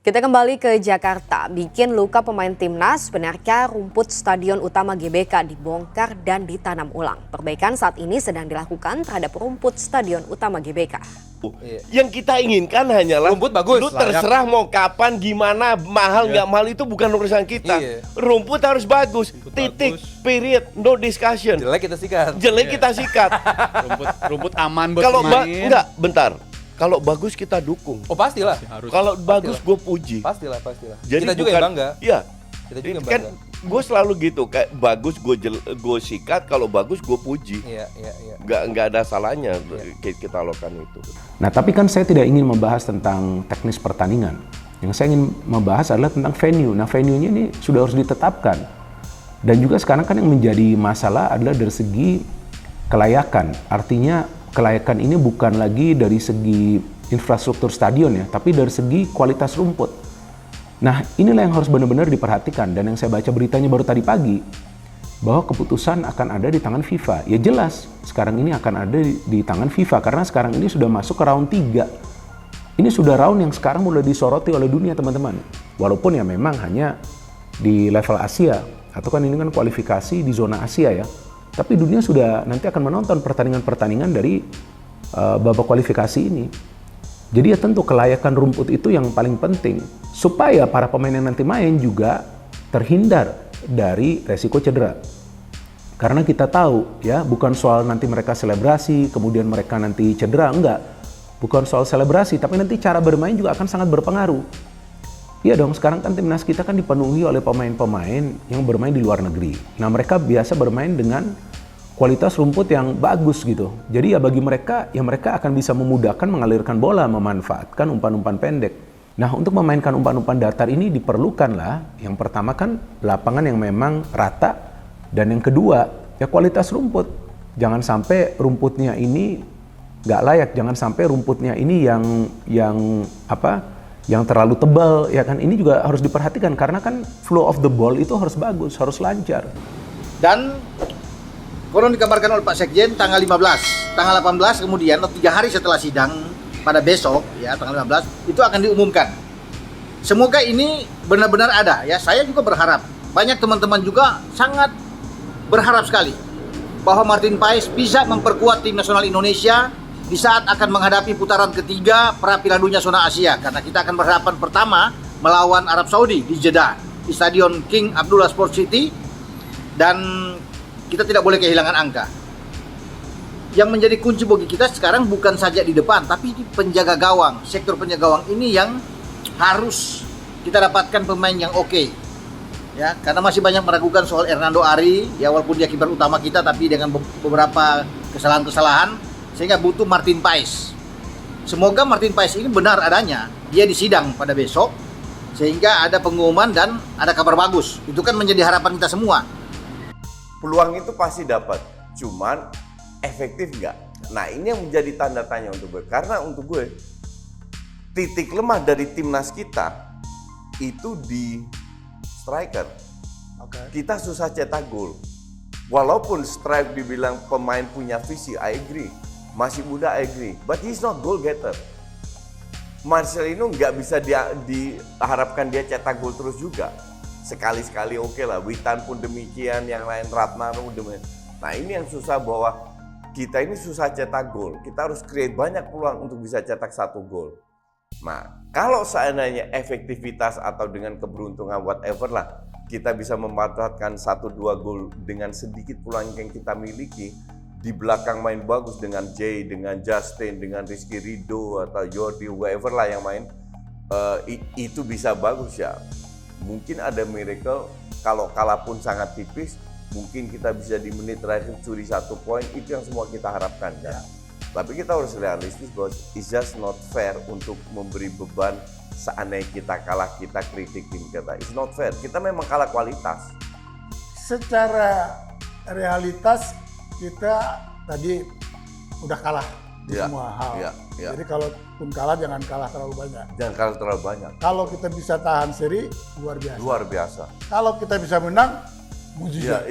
Kita kembali ke Jakarta, bikin luka pemain timnas, benarkah rumput Stadion Utama GBK dibongkar dan ditanam ulang? Perbaikan saat ini sedang dilakukan terhadap rumput Stadion Utama GBK. Yang kita inginkan hanyalah rumput bagus, lu terserah mau kapan, gimana, mahal nggak mahal itu bukan urusan kita. Rumput harus bagus, titik, period, no discussion. Jelek kita sikat. Jelek kita sikat. rumput aman buat Kalau pemain. enggak, bentar. Kalau bagus kita dukung. Oh pastilah. Kalau bagus gue puji. Pastilah. Jadi kita juga yang bangga. Iya. Kita juga yang Kan bangga. gue selalu gitu, kayak bagus gue sikat, kalau bagus gue puji. Iya. Nggak ada salahnya kita lakukan itu. Nah, tapi kan saya tidak ingin membahas tentang teknis pertandingan. Yang saya ingin membahas adalah tentang venue. Nah, venue-nya ini sudah harus ditetapkan. Dan juga sekarang kan yang menjadi masalah adalah dari segi kelayakan. Artinya kelayakan ini bukan lagi dari segi infrastruktur stadion ya, tapi dari segi kualitas rumput. Nah, inilah yang harus benar-benar diperhatikan. Dan yang saya baca beritanya baru tadi pagi, bahwa keputusan akan ada di tangan FIFA. Ya jelas, sekarang ini akan ada di tangan FIFA, karena sekarang ini sudah masuk ke round 3. Ini sudah round yang sekarang mulai disoroti oleh dunia, teman-teman. Walaupun ya memang hanya di level Asia, atau kan ini kan kualifikasi di zona Asia ya. Tapi dunia sudah nanti akan menonton pertandingan-pertandingan dari babak kualifikasi ini. Jadi ya tentu kelayakan rumput itu yang paling penting, supaya para pemain yang nanti main juga terhindar dari resiko cedera. Karena kita tahu ya, bukan soal nanti mereka selebrasi, kemudian mereka nanti cedera, enggak. Bukan soal selebrasi, tapi nanti cara bermain juga akan sangat berpengaruh. Iya dong, sekarang kan timnas kita kan dipenuhi oleh pemain-pemain yang bermain di luar negeri. Nah, mereka biasa bermain dengan kualitas rumput yang bagus gitu. Jadi ya bagi mereka, ya mereka akan bisa memudahkan mengalirkan bola, memanfaatkan umpan-umpan pendek. Nah, untuk memainkan umpan-umpan datar ini diperlukanlah, yang pertama kan lapangan yang memang rata, dan yang kedua ya kualitas rumput. Jangan sampai rumputnya ini nggak layak, jangan sampai rumputnya ini yang terlalu tebal, ya kan. Ini juga harus diperhatikan karena kan flow of the ball itu harus bagus, harus lancar. Dan konon dikabarkan oleh Pak Sekjen tanggal 15, tanggal 18 kemudian 3 hari setelah sidang pada besok ya tanggal 15 itu akan diumumkan. Semoga ini benar-benar ada ya. Saya juga berharap, banyak teman-teman juga sangat berharap sekali bahwa Martin Paes bisa memperkuat tim nasional Indonesia di saat akan menghadapi putaran ketiga pra Piala Dunia zona Asia, karena kita akan berhadapan pertama melawan Arab Saudi di Jeddah di Stadion King Abdullah Sport City, dan kita tidak boleh kehilangan angka. Yang menjadi kunci bagi kita sekarang bukan saja di depan, tapi di penjaga gawang. Sektor penjaga gawang ini yang harus kita dapatkan pemain yang oke. Ya, karena masih banyak meragukan soal Hernando Ari, ya walaupun dia kiper utama kita tapi dengan beberapa kesalahan-kesalahan, sehingga butuh Martin Paes. Semoga Martin Paes ini benar adanya, dia disidang pada besok, sehingga ada pengumuman dan ada kabar bagus. Itu kan menjadi harapan kita semua. Peluang itu pasti dapat, cuman efektif nggak? Nah, ini yang menjadi tanda tanya untuk gue. Karena untuk gue, titik lemah dari timnas kita itu di striker. Kita susah cetak gol. Walaupun Stripe dibilang pemain punya visi, I agree. Masih muda, I agree. But he's not goal getter. Marcelino nggak bisa diharapkan dia cetak gol terus juga. Sekali-sekali oke lah. Witan pun demikian, yang lain Ratnaro demikian. Nah, ini yang susah, bahwa kita ini susah cetak gol. Kita harus create banyak peluang untuk bisa cetak 1 gol. Nah, kalau seandainya efektivitas atau dengan keberuntungan whatever lah, kita bisa memanfaatkan 1-2 gol dengan sedikit peluang yang kita miliki, di belakang main bagus dengan Jay, dengan Justin, dengan Rizky Ridho atau Jordi, whoever lah yang main, itu bisa bagus ya. Mungkin ada miracle, kalau kalah pun sangat tipis, mungkin kita bisa di menit terakhir curi 1 poin, itu yang semua kita harapkan ya. Tapi kita harus realistis bahwa it's just not fair untuk memberi beban seandainya kita kalah, kita kritikin kita. It's not fair, kita memang kalah kualitas. Secara realitas kita tadi udah kalah di semua hal. Jadi kalaupun kalah jangan kalah terlalu banyak. Jangan kalah terlalu banyak. Kalau kita bisa tahan seri, luar biasa. Luar biasa. Kalau kita bisa menang, mujizat.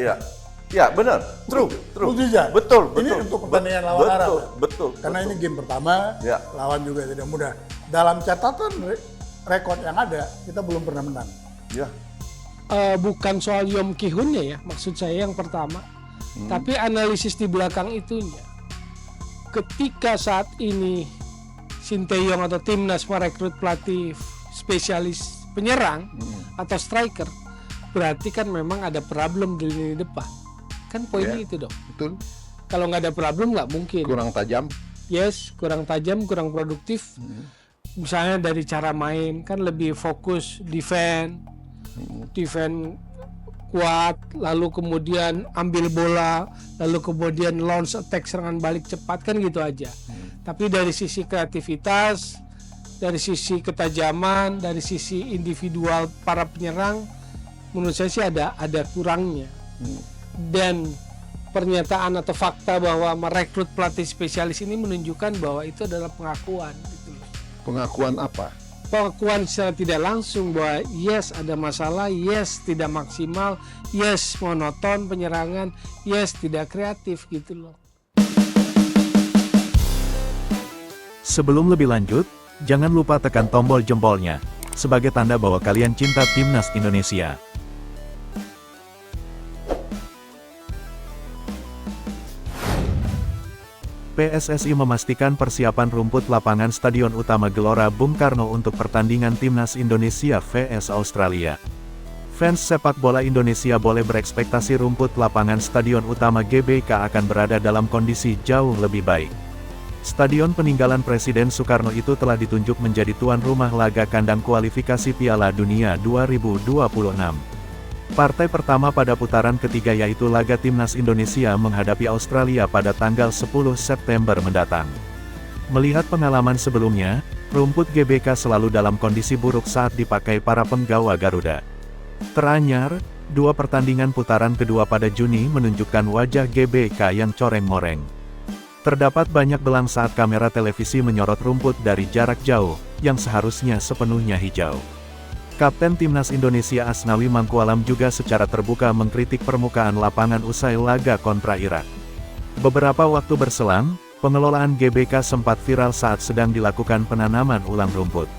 Iya, benar. True. Mujizat. Betul. Ini untuk pertandingan lawan Arab. Betul. Karena ini game pertama, lawan juga tidak mudah. Dalam catatan rekor yang ada kita belum pernah menang. Ya. Bukan soal Yom Ki-hunnya ya, maksud saya yang pertama. Tapi analisis di belakang itunya. Ketika saat ini Sinteyong atau Timnas merekrut pelatih spesialis penyerang atau striker, berarti kan memang ada problem di lini depan. Kan poinnya itu dong. Betul. Kalau nggak ada problem nggak mungkin. Kurang tajam. Yes, kurang tajam, kurang produktif. Misalnya dari cara main kan lebih fokus defend kuat, lalu kemudian ambil bola, lalu kemudian launch attack serangan balik cepat, kan gitu aja. Tapi dari sisi kreativitas, dari sisi ketajaman, dari sisi individual para penyerang, menurut saya sih ada kurangnya. Dan pernyataan atau fakta bahwa merekrut pelatih spesialis ini menunjukkan bahwa itu adalah pengakuan gitu. Pengakuan apa? Pengakuan secara tidak langsung bahwa yes ada masalah, yes tidak maksimal, yes monoton penyerangan, yes tidak kreatif gitu loh. Sebelum lebih lanjut, jangan lupa tekan tombol jempolnya sebagai tanda bahwa kalian cinta Timnas Indonesia. PSSI memastikan persiapan rumput lapangan Stadion Utama Gelora Bung Karno untuk pertandingan Timnas Indonesia vs Australia. Fans sepak bola Indonesia boleh berekspektasi rumput lapangan Stadion Utama GBK akan berada dalam kondisi jauh lebih baik. Stadion peninggalan Presiden Soekarno itu telah ditunjuk menjadi tuan rumah laga kandang kualifikasi Piala Dunia 2026. Partai pertama pada putaran ketiga yaitu laga Timnas Indonesia menghadapi Australia pada tanggal 10 September mendatang. Melihat pengalaman sebelumnya, rumput GBK selalu dalam kondisi buruk saat dipakai para penggawa Garuda. Teranyar, 2 pertandingan putaran kedua pada Juni menunjukkan wajah GBK yang coreng-moreng. Terdapat banyak belang saat kamera televisi menyorot rumput dari jarak jauh, yang seharusnya sepenuhnya hijau. Kapten Timnas Indonesia Asnawi Mangkualam juga secara terbuka mengkritik permukaan lapangan usai laga kontra Irak. Beberapa waktu berselang, pengelolaan GBK sempat viral saat sedang dilakukan penanaman ulang rumput.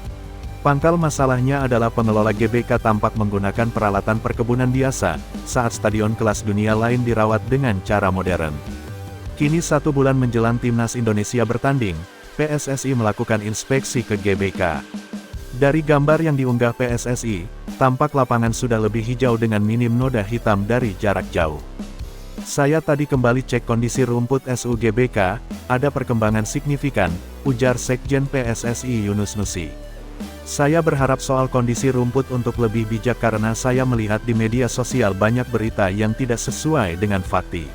Pangkal masalahnya adalah pengelola GBK tampak menggunakan peralatan perkebunan biasa, saat stadion kelas dunia lain dirawat dengan cara modern. Kini 1 bulan menjelang Timnas Indonesia bertanding, PSSI melakukan inspeksi ke GBK. Dari gambar yang diunggah PSSI, tampak lapangan sudah lebih hijau dengan minim noda hitam dari jarak jauh. Saya tadi kembali cek kondisi rumput SUGBK, ada perkembangan signifikan, ujar Sekjen PSSI Yunus Nusi. Saya berharap soal kondisi rumput untuk lebih bijak karena saya melihat di media sosial banyak berita yang tidak sesuai dengan fakta.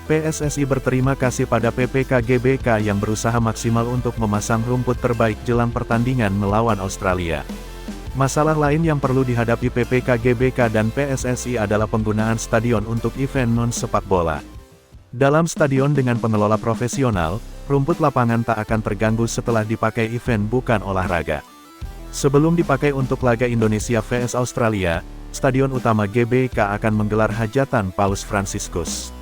PSSI berterima kasih pada PPK GBK yang berusaha maksimal untuk memasang rumput terbaik jelang pertandingan melawan Australia. Masalah lain yang perlu dihadapi PPK GBK dan PSSI adalah penggunaan stadion untuk event non-sepak bola. Dalam stadion dengan pengelola profesional, rumput lapangan tak akan terganggu setelah dipakai event bukan olahraga. Sebelum dipakai untuk laga Indonesia vs Australia, Stadion Utama GBK akan menggelar hajatan Paus Fransiskus.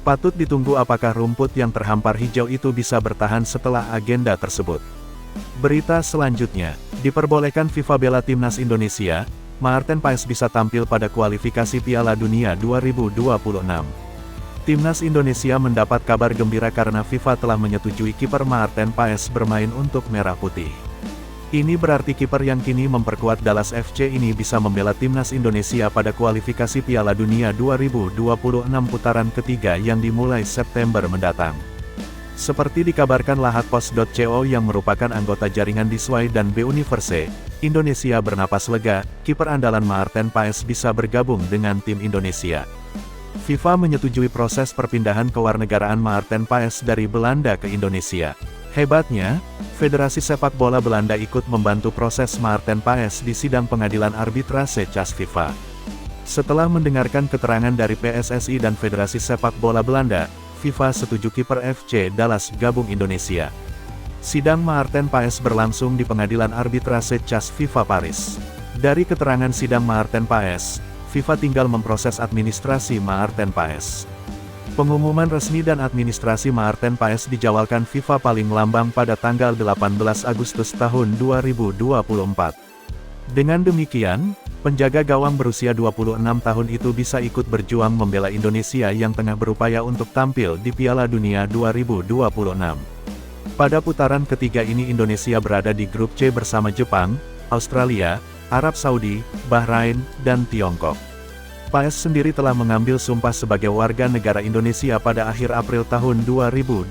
Patut ditunggu apakah rumput yang terhampar hijau itu bisa bertahan setelah agenda tersebut. Berita selanjutnya, diperbolehkan FIFA bela Timnas Indonesia, Maarten Paes bisa tampil pada kualifikasi Piala Dunia 2026. Timnas Indonesia mendapat kabar gembira karena FIFA telah menyetujui kiper Maarten Paes bermain untuk Merah Putih. Ini berarti kiper yang kini memperkuat Dallas FC ini bisa membela Timnas Indonesia pada kualifikasi Piala Dunia 2026 putaran ketiga yang dimulai September mendatang. Seperti dikabarkan lahatpost.co yang merupakan anggota jaringan Disway dan B-Universe, Indonesia bernapas lega, kiper andalan Maarten Paes bisa bergabung dengan tim Indonesia. FIFA menyetujui proses perpindahan kewarganegaraan Maarten Paes dari Belanda ke Indonesia. Hebatnya, Federasi Sepak Bola Belanda ikut membantu proses Maarten Paes di sidang pengadilan arbitrase CAS FIFA. Setelah mendengarkan keterangan dari PSSI dan Federasi Sepak Bola Belanda, FIFA setuju kiper FC Dallas gabung Indonesia. Sidang Maarten Paes berlangsung di pengadilan arbitrase CAS FIFA Paris. Dari keterangan sidang Maarten Paes, FIFA tinggal memproses administrasi Maarten Paes. Pengumuman resmi dan administrasi Maarten Paes dijadwalkan FIFA paling lambat pada tanggal 18 Agustus tahun 2024. Dengan demikian, penjaga gawang berusia 26 tahun itu bisa ikut berjuang membela Indonesia yang tengah berupaya untuk tampil di Piala Dunia 2026. Pada putaran ketiga ini Indonesia berada di grup C bersama Jepang, Australia, Arab Saudi, Bahrain, dan Tiongkok. Paes sendiri telah mengambil sumpah sebagai warga negara Indonesia pada akhir April tahun 2024.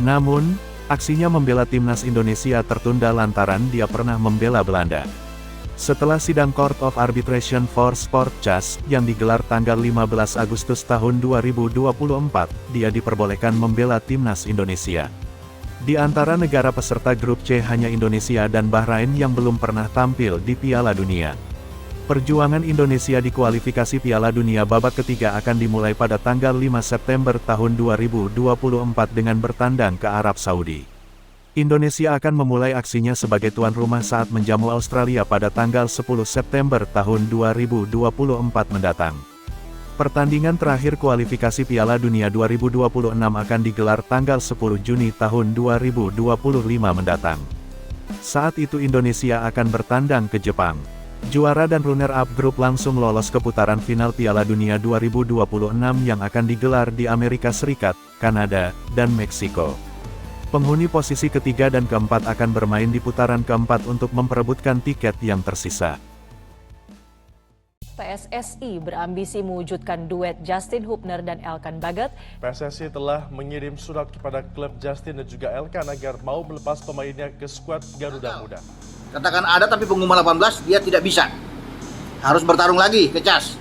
Namun, aksinya membela timnas Indonesia tertunda lantaran dia pernah membela Belanda. Setelah sidang Court of Arbitration for Sport CAS yang digelar tanggal 15 Agustus tahun 2024, dia diperbolehkan membela timnas Indonesia. Di antara negara peserta grup C hanya Indonesia dan Bahrain yang belum pernah tampil di Piala Dunia. Perjuangan Indonesia di kualifikasi Piala Dunia babak ketiga akan dimulai pada tanggal 5 September tahun 2024 dengan bertandang ke Arab Saudi. Indonesia akan memulai aksinya sebagai tuan rumah saat menjamu Australia pada tanggal 10 September tahun 2024 mendatang. Pertandingan terakhir kualifikasi Piala Dunia 2026 akan digelar tanggal 10 Juni tahun 2025 mendatang. Saat itu Indonesia akan bertandang ke Jepang. Juara dan runner-up grup langsung lolos ke putaran final Piala Dunia 2026 yang akan digelar di Amerika Serikat, Kanada, dan Meksiko. Penghuni posisi ketiga dan keempat akan bermain di putaran keempat untuk memperebutkan tiket yang tersisa. PSSI berambisi mewujudkan duet Justin Hubner dan Elkan Bagot. PSSI telah mengirim surat kepada klub Justin dan juga Elkan agar mau melepas pemainnya ke skuad Garuda Muda. Katakan ada tapi pengumuman 18 dia tidak bisa. Harus bertarung lagi ke CAS.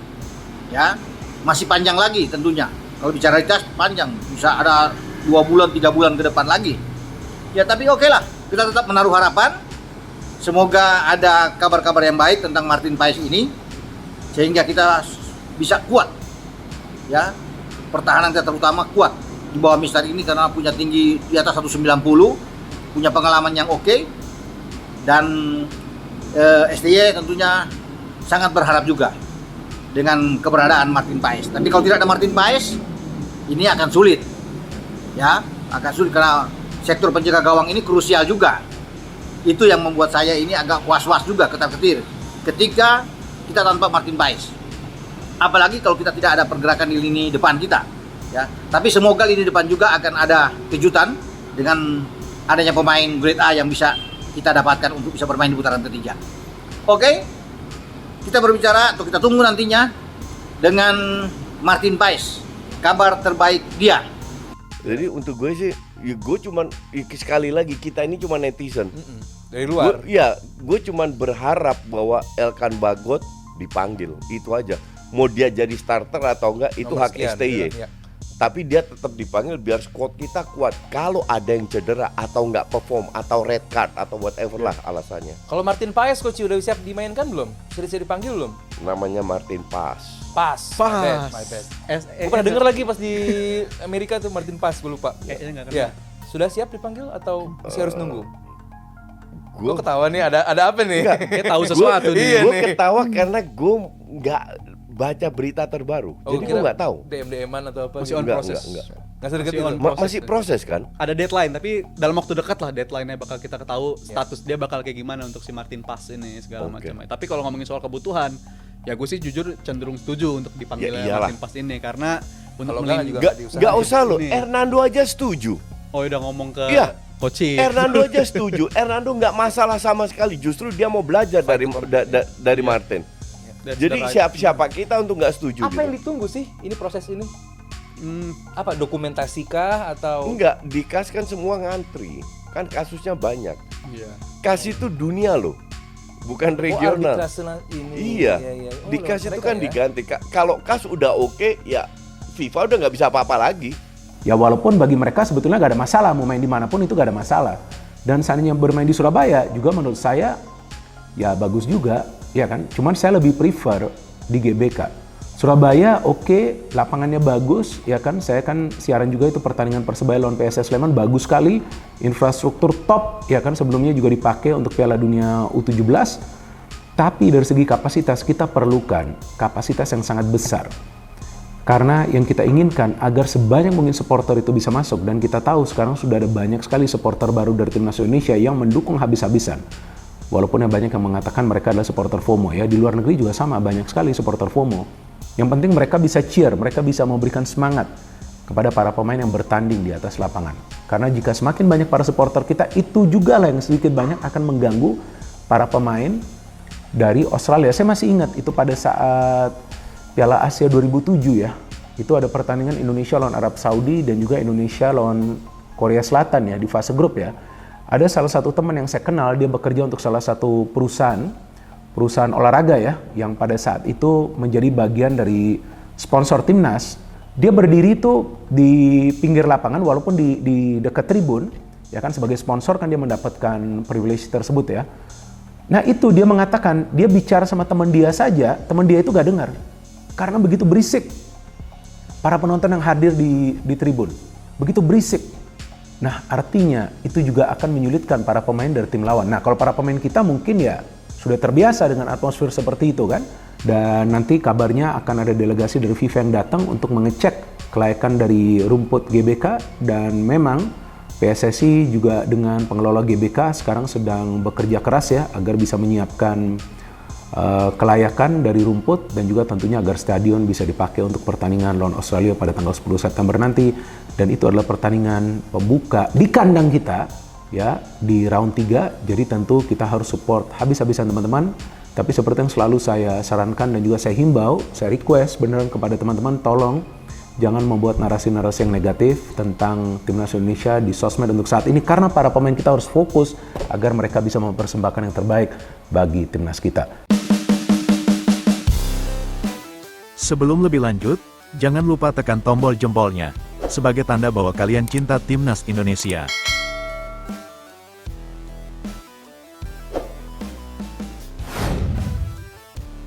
Ya, masih panjang lagi tentunya. Kalau bicara CAS panjang, bisa ada 2 bulan, 3 bulan ke depan lagi. Ya tapi oke lah, kita tetap menaruh harapan. Semoga ada kabar-kabar yang baik tentang Martin Paes ini sehingga kita bisa kuat. Ya, pertahanan kita terutama kuat di bawah Mister ini karena punya tinggi di atas 190, punya pengalaman yang oke. Dan STY tentunya sangat berharap juga dengan keberadaan Martin Paes. Tapi kalau tidak ada Martin Paes, ini akan sulit. Ya, akan sulit karena sektor penjaga gawang ini krusial juga. Itu yang membuat saya ini agak was-was juga, ketar-ketir ketika kita tanpa Martin Paes. Apalagi kalau kita tidak ada pergerakan di lini depan kita. Ya, tapi semoga lini depan juga akan ada kejutan dengan adanya pemain grade A yang bisa kita dapatkan untuk bisa bermain di putaran ketiga. Oke, kita berbicara atau kita tunggu nantinya dengan Martin Paes. Kabar terbaik dia. Jadi untuk gue sih, ya gue cuman sekali lagi kita ini cuma netizen. Dari luar. Gue cuman berharap bahwa Elkan Bagot dipanggil, itu aja. Mau dia jadi starter atau enggak itu hak STY. Ya. Tapi dia tetap dipanggil biar squad kita kuat. Kalau ada yang cedera atau nggak perform atau red card atau whatever lah alasannya. Kalau Martin Paes coach udah siap dimainkan belum? Sudah dipanggil belum? Namanya Martin Paes. My bad. Gue pernah denger lagi pas di Amerika tuh Martin Paes, gue lupa. Ya, sudah siap dipanggil atau masih harus nunggu? Gue ketawa nih, ada apa nih? Dia tahu sesuatu nih. Gue ketawa karena gue nggak baca berita terbaru. Jadi gue nggak tahu. DM-an atau apa? Masih on proses. Nggak sedekat itu. Masih proses kan? Ada deadline, tapi dalam waktu dekat lah deadline-nya bakal kita ketahui status dia bakal kayak gimana untuk si Martin Paes ini segala macam. Tapi kalau ngomongin soal kebutuhan, ya gue sih jujur cenderung setuju untuk dipanggilnya Martin Paes ini karena untuk nggak usah loh. Hernando aja setuju. Oh udah ngomong ke coach. Hernando aja setuju. Hernando nggak masalah sama sekali. Justru dia mau belajar dari Martin. Jadi siapa kita untuk nggak setuju? Apa yang ditunggu sih ini proses ini? Apa dokumentasikah atau? Enggak, di KAS kan semua ngantri. Kan kasusnya banyak. KAS itu dunia loh, bukan regional. Iya. Di KAS itu kan diganti. Kalau KAS udah oke, ya FIFA udah nggak bisa apa-apa lagi. Ya walaupun bagi mereka sebetulnya nggak ada masalah, mau main dimanapun itu nggak ada masalah. Dan seandainya bermain di Surabaya juga menurut saya ya bagus juga. Ya kan, cuman saya lebih prefer di GBK. Surabaya oke, lapangannya bagus, ya kan. Saya kan siaran juga itu pertandingan Persebaya lawan PSS Sleman bagus sekali, infrastruktur top, ya kan. Sebelumnya juga dipakai untuk Piala Dunia U17. Tapi dari segi kapasitas kita perlukan kapasitas yang sangat besar. Karena yang kita inginkan agar sebanyak mungkin supporter itu bisa masuk, dan kita tahu sekarang sudah ada banyak sekali supporter baru dari timnas Indonesia yang mendukung habis-habisan. Walaupun yang banyak yang mengatakan mereka adalah supporter FOMO ya, di luar negeri juga sama, banyak sekali supporter FOMO. Yang penting mereka bisa cheer, mereka bisa memberikan semangat kepada para pemain yang bertanding di atas lapangan. Karena jika semakin banyak para supporter kita, itu juga lah yang sedikit banyak akan mengganggu para pemain dari Australia. Saya masih ingat itu pada saat Piala Asia 2007 ya. Itu ada pertandingan Indonesia lawan Arab Saudi dan juga Indonesia lawan Korea Selatan ya di fase grup ya. Ada salah satu teman yang saya kenal, dia bekerja untuk salah satu perusahaan olahraga ya, yang pada saat itu menjadi bagian dari sponsor timnas. Dia berdiri itu di pinggir lapangan walaupun di dekat tribun, ya kan sebagai sponsor kan dia mendapatkan privilege tersebut ya. Nah itu dia mengatakan, dia bicara sama teman dia saja, teman dia itu gak dengar. Karena begitu berisik. Para penonton yang hadir di tribun, begitu berisik. Nah artinya itu juga akan menyulitkan para pemain dari tim lawan. Nah kalau para pemain kita mungkin ya sudah terbiasa dengan atmosfer seperti itu kan. Dan nanti kabarnya akan ada delegasi dari FIFA yang datang untuk mengecek kelayakan dari rumput GBK. Dan memang PSSI juga dengan pengelola GBK sekarang sedang bekerja keras ya agar bisa menyiapkan kelayakan dari rumput dan juga tentunya agar stadion bisa dipakai untuk pertandingan lawan Australia pada tanggal 10 September nanti. Dan itu adalah pertandingan pembuka di kandang kita ya di round 3. Jadi tentu kita harus support habis-habisan teman-teman. Tapi seperti yang selalu saya sarankan dan juga saya himbau, saya request beneran kepada teman-teman, tolong jangan membuat narasi-narasi yang negatif tentang Timnas Indonesia di sosmed untuk saat ini. Karena para pemain kita harus fokus agar mereka bisa mempersembahkan yang terbaik bagi Timnas kita. Sebelum lebih lanjut, jangan lupa tekan tombol jempolnya, sebagai tanda bahwa kalian cinta Timnas Indonesia.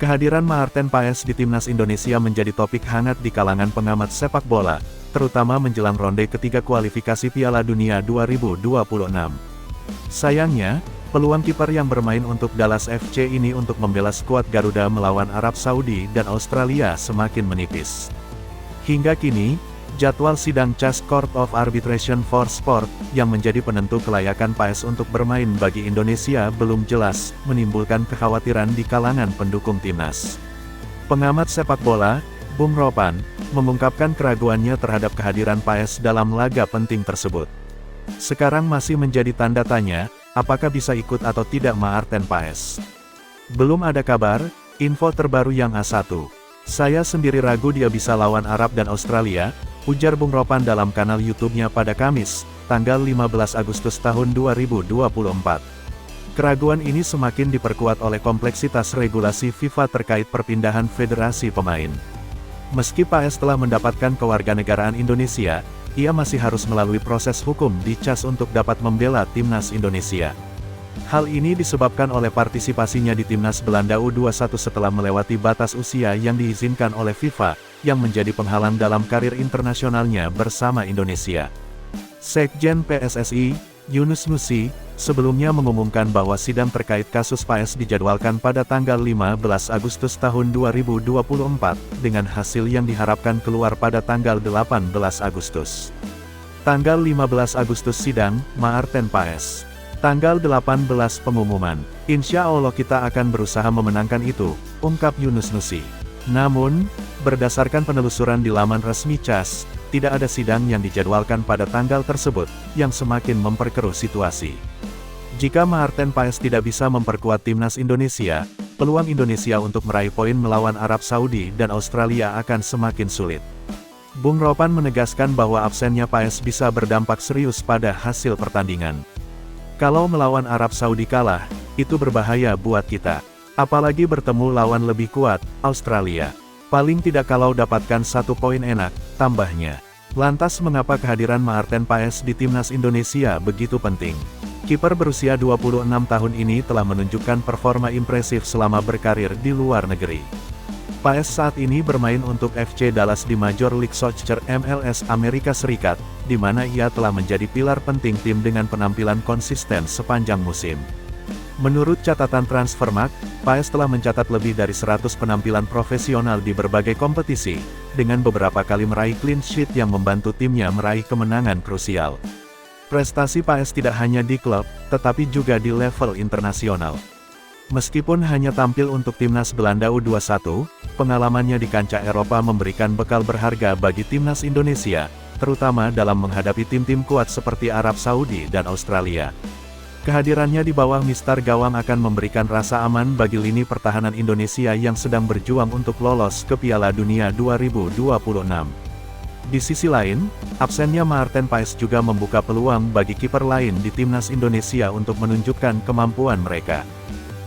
Kehadiran Maarten Paes di Timnas Indonesia menjadi topik hangat di kalangan pengamat sepak bola, terutama menjelang ronde ketiga kualifikasi Piala Dunia 2026. Sayangnya, peluang kiper yang bermain untuk Dallas FC ini untuk membela skuad Garuda melawan Arab Saudi dan Australia semakin menipis. Hingga kini, jadwal sidang CAS Court of Arbitration for Sport yang menjadi penentu kelayakan Paes untuk bermain bagi Indonesia belum jelas, menimbulkan kekhawatiran di kalangan pendukung timnas. Pengamat sepak bola, Bung Ropan, mengungkapkan keraguannya terhadap kehadiran Paes dalam laga penting tersebut. Sekarang masih menjadi tanda tanya, apakah bisa ikut atau tidak Maarten Paes. Belum ada kabar, info terbaru yang A1. Saya sendiri ragu dia bisa lawan Arab dan Australia, ujar Bung Ropan dalam kanal YouTube-nya pada Kamis, tanggal 15 Agustus tahun 2024. Keraguan ini semakin diperkuat oleh kompleksitas regulasi FIFA terkait perpindahan federasi pemain. Meski Paes telah mendapatkan kewarganegaraan Indonesia, ia masih harus melalui proses hukum di CAS untuk dapat membela Timnas Indonesia. Hal ini disebabkan oleh partisipasinya di Timnas Belanda U21 setelah melewati batas usia yang diizinkan oleh FIFA, yang menjadi penghalang dalam karir internasionalnya bersama Indonesia. Sekjen PSSI, Yunus Nusi, sebelumnya mengumumkan bahwa sidang terkait kasus Paes dijadwalkan pada tanggal 15 Agustus tahun 2024, dengan hasil yang diharapkan keluar pada tanggal 18 Agustus. Tanggal 15 Agustus sidang, Maarten Paes. Tanggal 18 pengumuman. Insya Allah kita akan berusaha memenangkan itu, ungkap Yunus Nusi. Namun, berdasarkan penelusuran di laman resmi CAS, tidak ada sidang yang dijadwalkan pada tanggal tersebut, yang semakin memperkeruh situasi. Jika Maarten Paes tidak bisa memperkuat Timnas Indonesia, peluang Indonesia untuk meraih poin melawan Arab Saudi dan Australia akan semakin sulit. Bung Ropan menegaskan bahwa absennya Paes bisa berdampak serius pada hasil pertandingan. Kalau melawan Arab Saudi kalah, itu berbahaya buat kita. Apalagi bertemu lawan lebih kuat, Australia. Paling tidak kalau dapatkan 1 poin enak, tambahnya. Lantas mengapa kehadiran Maarten Paes di Timnas Indonesia begitu penting? Kiper berusia 26 tahun ini telah menunjukkan performa impresif selama berkarir di luar negeri. Paes saat ini bermain untuk FC Dallas di Major League Soccer MLS Amerika Serikat, di mana ia telah menjadi pilar penting tim dengan penampilan konsisten sepanjang musim. Menurut catatan Transfermarkt, Paes telah mencatat lebih dari 100 penampilan profesional di berbagai kompetisi, dengan beberapa kali meraih clean sheet yang membantu timnya meraih kemenangan krusial. Prestasi Paes tidak hanya di klub, tetapi juga di level internasional. Meskipun hanya tampil untuk timnas Belanda U21, pengalamannya di kancah Eropa memberikan bekal berharga bagi timnas Indonesia, terutama dalam menghadapi tim-tim kuat seperti Arab Saudi dan Australia. Kehadirannya di bawah Mister Gawang akan memberikan rasa aman bagi lini pertahanan Indonesia yang sedang berjuang untuk lolos ke Piala Dunia 2026. Di sisi lain, absennya Maarten Paes juga membuka peluang bagi kiper lain di timnas Indonesia untuk menunjukkan kemampuan mereka.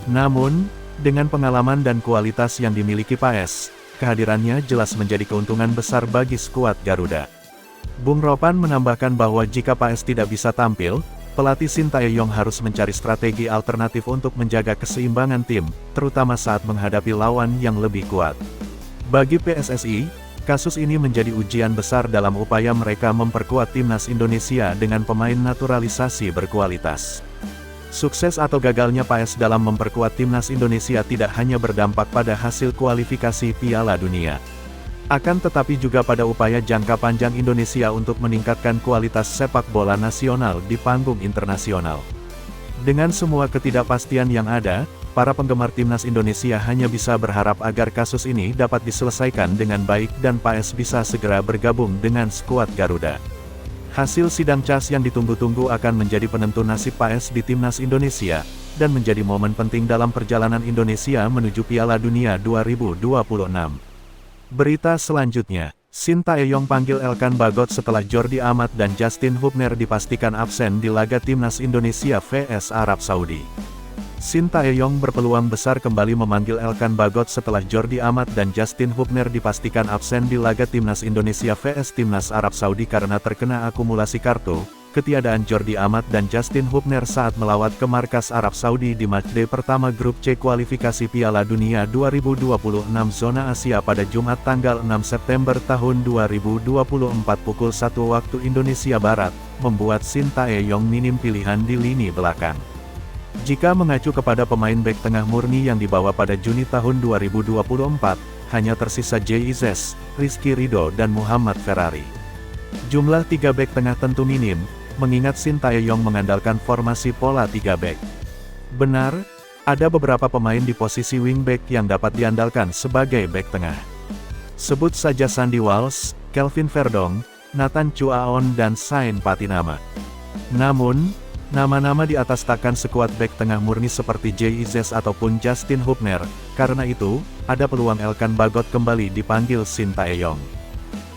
Namun, dengan pengalaman dan kualitas yang dimiliki Paes, kehadirannya jelas menjadi keuntungan besar bagi skuad Garuda. Bung Ropan menambahkan bahwa jika Paes tidak bisa tampil, pelatih Sintayong harus mencari strategi alternatif untuk menjaga keseimbangan tim, terutama saat menghadapi lawan yang lebih kuat. Bagi PSSI, kasus ini menjadi ujian besar dalam upaya mereka memperkuat timnas Indonesia dengan pemain naturalisasi berkualitas. Sukses atau gagalnya Paes dalam memperkuat timnas Indonesia tidak hanya berdampak pada hasil kualifikasi Piala Dunia. Akan tetapi juga pada upaya jangka panjang Indonesia untuk meningkatkan kualitas sepak bola nasional di panggung internasional. Dengan semua ketidakpastian yang ada, para penggemar timnas Indonesia hanya bisa berharap agar kasus ini dapat diselesaikan dengan baik dan Paes bisa segera bergabung dengan skuad Garuda. Hasil sidang CAS yang ditunggu-tunggu akan menjadi penentu nasib Paes di timnas Indonesia, dan menjadi momen penting dalam perjalanan Indonesia menuju Piala Dunia 2026. Berita selanjutnya, Sintayong panggil Elkan Bagot setelah Jordi Amat dan Justin Hubner dipastikan absen di laga timnas Indonesia vs Arab Saudi. Sintayong berpeluang besar kembali memanggil Elkan Bagot setelah Jordi Amat dan Justin Hubner dipastikan absen di laga timnas Indonesia vs timnas Arab Saudi karena terkena akumulasi kartu. Ketiadaan Jordi Amat dan Justin Hubner saat melawat ke markas Arab Saudi di matchday pertama grup C kualifikasi Piala Dunia 2026 zona Asia pada Jumat tanggal 6 September tahun 2024 pukul 1 waktu Indonesia Barat, membuat Sintayong minim pilihan di lini belakang. Jika mengacu kepada pemain bek tengah murni yang dibawa pada Juni tahun 2024, hanya tersisa JIZ, Rizky Ridho dan Muhammad Ferrari. Jumlah 3 bek tengah tentu minim, mengingat Sintayong mengandalkan formasi pola 3 bek. Benar, ada beberapa pemain di posisi wingback yang dapat diandalkan sebagai bek tengah. Sebut saja Sandy Walsh, Kelvin Verdong, Nathan Chuaon dan Sain Patinama. Namun, nama-nama di atas takkan sekuat bek tengah murni seperti JIZ ataupun Justin Hubner, karena itu, ada peluang Elkan Bagot kembali dipanggil Sintayong.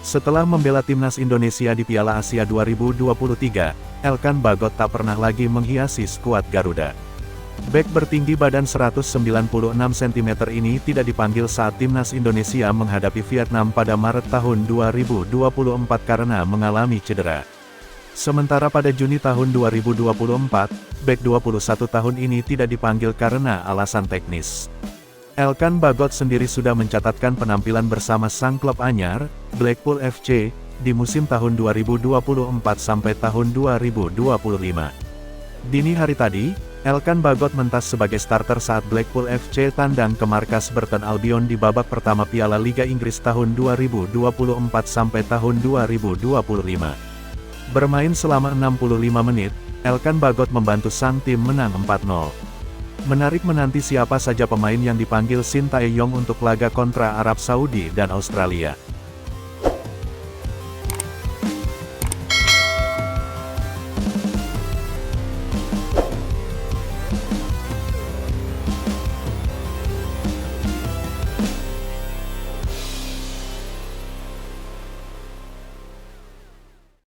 Setelah membela timnas Indonesia di Piala Asia 2023, Elkan Bagot tak pernah lagi menghiasi skuad Garuda. Bek bertinggi badan 196 cm ini tidak dipanggil saat timnas Indonesia menghadapi Vietnam pada Maret tahun 2024 karena mengalami cedera. Sementara pada Juni tahun 2024, bek 21 tahun ini tidak dipanggil karena alasan teknis. Elkan Bagot sendiri sudah mencatatkan penampilan bersama sang klub anyar, Blackpool FC, di musim tahun 2024 sampai tahun 2025. Dini hari tadi, Elkan Bagot mentas sebagai starter saat Blackpool FC tandang ke markas Burton Albion di babak pertama Piala Liga Inggris tahun 2024 sampai tahun 2025. Bermain selama 65 menit, Elkan Bagot membantu sang tim menang 4-0. Menarik menanti siapa saja pemain yang dipanggil Sintayong untuk laga kontra Arab Saudi dan Australia.